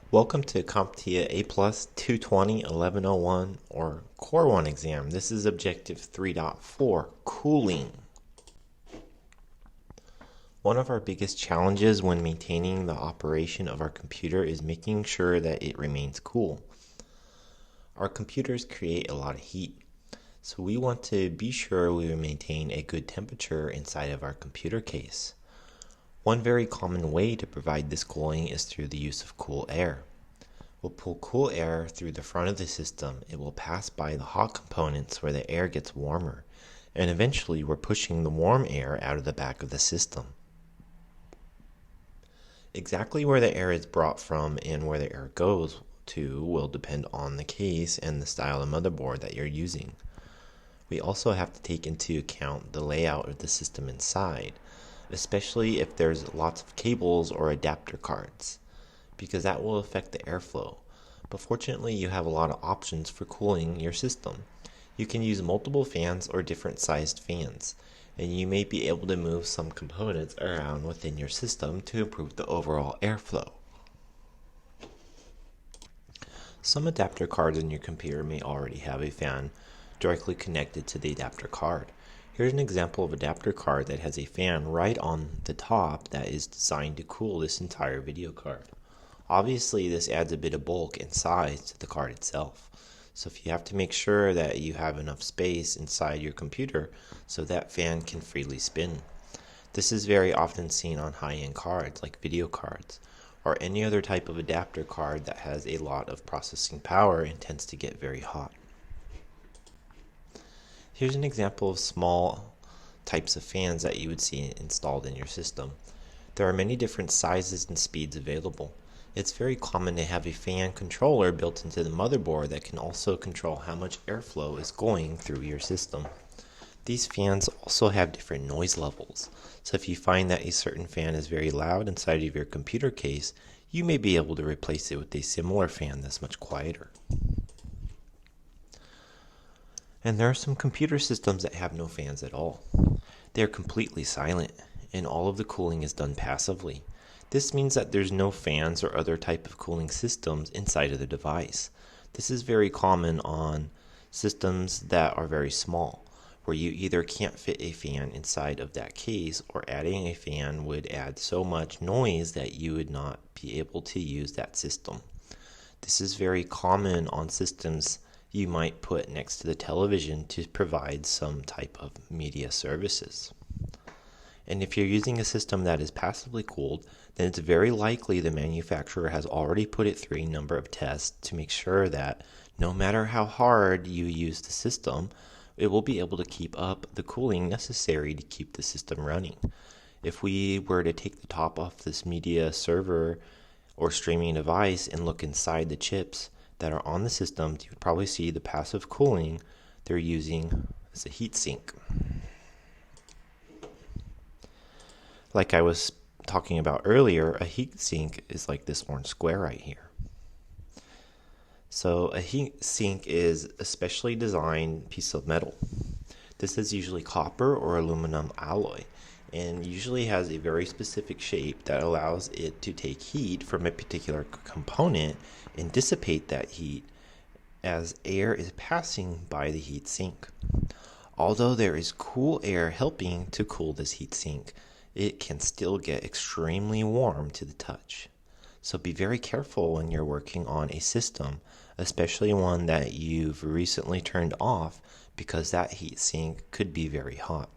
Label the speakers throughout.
Speaker 1: Welcome to CompTIA A Plus 220 1101 or Core 1 exam. This is Objective 3.4, Cooling. One of our biggest challenges when maintaining the operation of our computer is making sure that it remains cool. Our computers create a lot of heat, so we want to be sure we maintain a good temperature inside of our computer case. One very common way to provide this cooling is through the use of cool air. We'll pull cool air through the front of the system. It will pass by the hot components where the air gets warmer, and eventually we're pushing the warm air out of the back of the system. Exactly where the air is brought from and where the air goes to will depend on the case and the style of motherboard that you're using. We also have to take into account the layout of the system inside, especially if there's lots of cables or adapter cards, because that will affect the airflow. But fortunately, you have a lot of options for cooling your system. You can use multiple fans or different sized fans, and you may be able to move some components around within your system to improve the overall airflow. Some adapter cards in your computer may already have a fan directly connected to the adapter card. Here's an example of adapter card that has a fan right on the top that is designed to cool this entire video card. Obviously, this adds a bit of bulk and size to the card itself. So if you have to make sure that you have enough space inside your computer so that fan can freely spin. This is very often seen on high-end cards like video cards or any other type of adapter card that has a lot of processing power and tends to get very hot. Here's an example of small types of fans that you would see installed in your system. There are many different sizes and speeds available. It's very common to have a fan controller built into the motherboard that can also control how much airflow is going through your system. These fans also have different noise levels, so if you find that a certain fan is very loud inside of your computer case, you may be able to replace it with a similar fan that's much quieter. And there are some computer systems that have no fans at all. They are completely silent, and all of the cooling is done passively. This means that there's no fans or other type of cooling systems inside of the device. This is very common on systems that are very small, where you either can't fit a fan inside of that case, or adding a fan would add so much noise that you would not be able to use that system. This is very common on systems you might put next to the television to provide some type of media services. And if you're using a system that is passively cooled, then it's very likely the manufacturer has already put it through a number of tests to make sure that no matter how hard you use the system, it will be able to keep up the cooling necessary to keep the system running. If we were to take the top off this media server or streaming device and look inside the chips that are on the system, you would probably see the passive cooling they're using as a heat sink. Like I was talking about earlier, a heat sink is like this orange square right here. So a heat sink is a specially designed piece of metal. This is usually copper or aluminum alloy, and usually has a very specific shape that allows it to take heat from a particular component and dissipate that heat as air is passing by the heat sink. Although there is cool air helping to cool this heat sink, it can still get extremely warm to the touch. So be very careful when you're working on a system, especially one that you've recently turned off, because that heat sink could be very hot.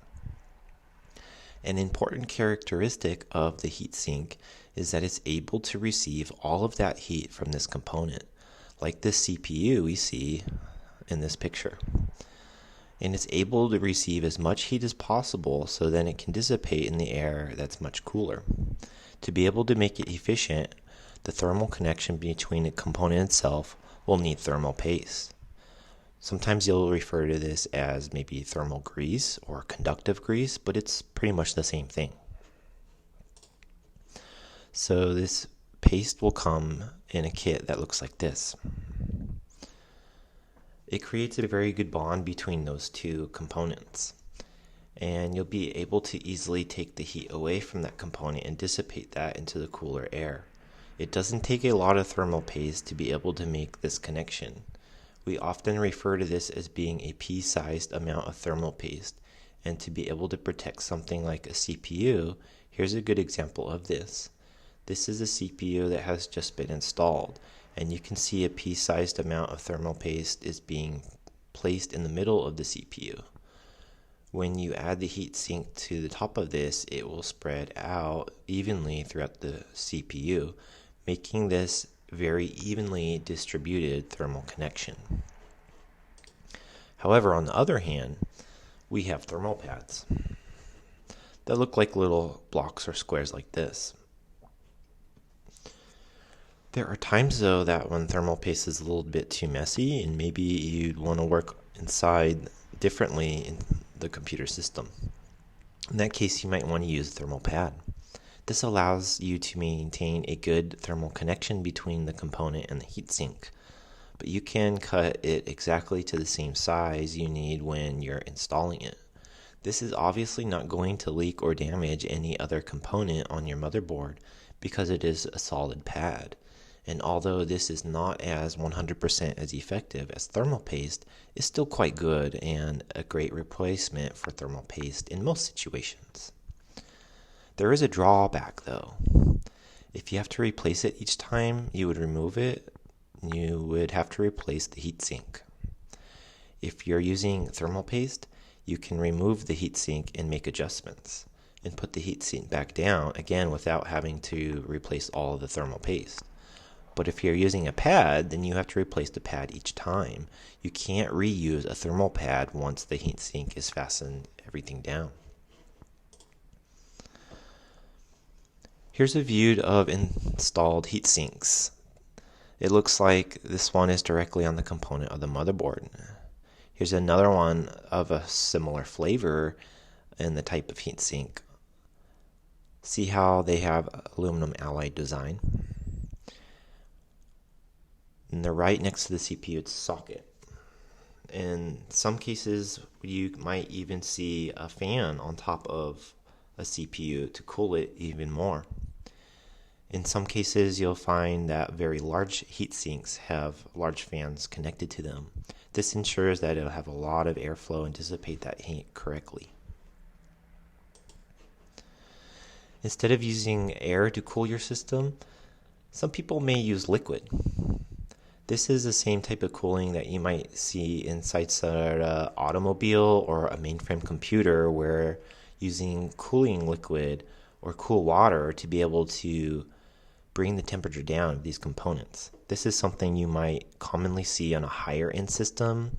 Speaker 1: An important characteristic of the heatsink is that it's able to receive all of that heat from this component, like this CPU we see in this picture. And it's able to receive as much heat as possible so then it can dissipate in the air that's much cooler. To be able to make it efficient, the thermal connection between the component itself will need thermal paste. Sometimes you'll refer to this as maybe thermal grease or conductive grease, but it's pretty much the same thing. So this paste will come in a kit that looks like this. It creates a very good bond between those two components, and you'll be able to easily take the heat away from that component and dissipate that into the cooler air. It doesn't take a lot of thermal paste to be able to make this connection. We often refer to this as being a pea-sized amount of thermal paste, and to be able to protect something like a CPU, here's a good example of this. This is a CPU that has just been installed, and you can see a pea-sized amount of thermal paste is being placed in the middle of the CPU. When you add the heatsink to the top of this, it will spread out evenly throughout the CPU, making this very evenly distributed thermal connection. However, on the other hand, we have thermal pads that look like little blocks or squares like this. There are times though that when thermal paste is a little bit too messy and maybe you'd want to work inside differently in the computer system. In that case, you might want to use a thermal pad. This allows you to maintain a good thermal connection between the component and the heatsink, but you can cut it exactly to the same size you need when you're installing it. This is obviously not going to leak or damage any other component on your motherboard because it is a solid pad. And although this is not as 100% as effective as thermal paste, it's still quite good and a great replacement for thermal paste in most situations. There is a drawback though. If you have to replace it each time you would remove it, you would have to replace the heatsink. If you're using thermal paste, you can remove the heatsink and make adjustments and put the heatsink back down again without having to replace all of the thermal paste. But if you're using a pad, then you have to replace the pad each time. You can't reuse a thermal pad once the heatsink is fastened everything down. Here's a view of installed heatsinks. It looks like this one is directly on the component of the motherboard. Here's another one of a similar flavor and the type of heatsink. See how they have aluminum alloy design? And they're right next to the CPU socket. In some cases, you might even see a fan on top of a CPU to cool it even more. In some cases, you'll find that very large heat sinks have large fans connected to them. This ensures that it'll have a lot of airflow and dissipate that heat correctly. Instead of using air to cool your system, some people may use liquid. This is the same type of cooling that you might see inside an automobile or a mainframe computer, where using cooling liquid or cool water to be able to bring the temperature down of these components. This is something you might commonly see on a higher end system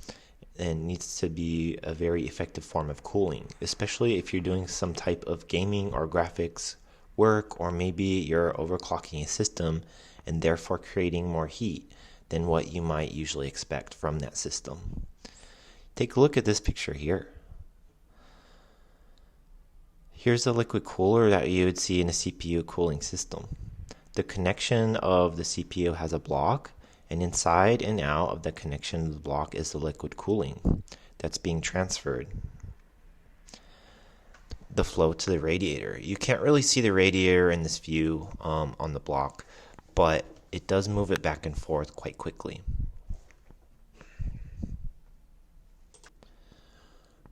Speaker 1: and needs to be a very effective form of cooling, especially if you're doing some type of gaming or graphics work, or maybe you're overclocking a system and therefore creating more heat than what you might usually expect from that system. Take a look at this picture here. Here's a liquid cooler that you would see in a CPU cooling system. The connection of the CPU has a block, and inside and out of the connection of the block is the liquid cooling that's being transferred. The flow to the radiator. You can't really see the radiator in this view on the block, but it does move it back and forth quite quickly.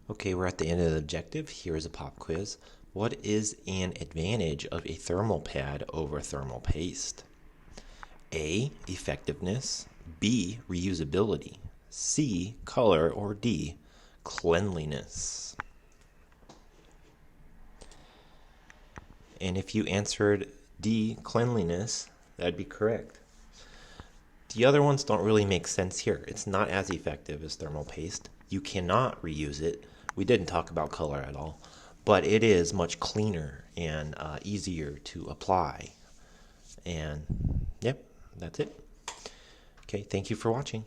Speaker 1: Okay, we're at the end of the objective. Here is a pop quiz. What is an advantage of a thermal pad over thermal paste? A, effectiveness. B, reusability. C, color. Or D, cleanliness. And if you answered D, cleanliness, that'd be correct. The other ones don't really make sense here. It's not as effective as thermal paste. You cannot reuse it. We didn't talk about color at all. But it is much cleaner and easier to apply. And yep, that's it. Okay, thank you for watching.